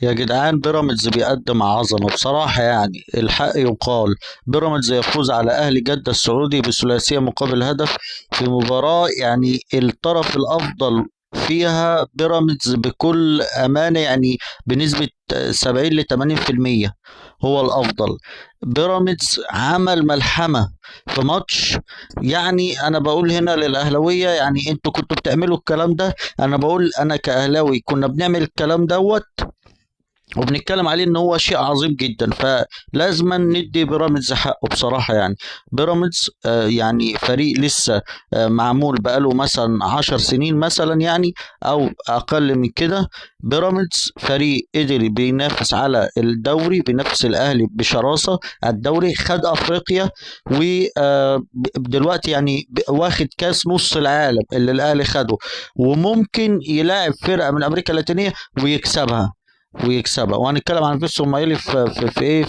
يا جدعان بيراميدز بيقدم عظمة بصراحة، يعني الحق يقال. بيراميدز يفوز على أهلي جدة السعودي بثلاثية مقابل هدف في مباراة يعني الطرف الأفضل فيها بيراميدز بكل أمانة، يعني بنسبة 70 ل 80% هو الأفضل. بيراميدز عمل ملحمة في ماتش، يعني أنا بقول هنا للأهلاوية، يعني أنتوا كنتوا بتعملوا الكلام ده. أنا بقول أنا كأهلاوي كنا بنعمل الكلام دوت وبنتكلم عليه ان هو شيء عظيم جدا، فلازم ندي بيراميدز حقه بصراحة. يعني بيراميدز يعني فريق لسه معمول بقاله مثلا 10 سنين مثلا، يعني او اقل من كده. بيراميدز فريق قدر بينافس على الدوري، بينافس الاهلي بشراسة. الدوري خد افريقيا، ودلوقتي يعني واخد كاس نص العالم اللي الاهلي خده، وممكن يلاعب فرقة من امريكا اللاتينية ويكسبها. وهنتكلم عن فيستون مايلي في ايه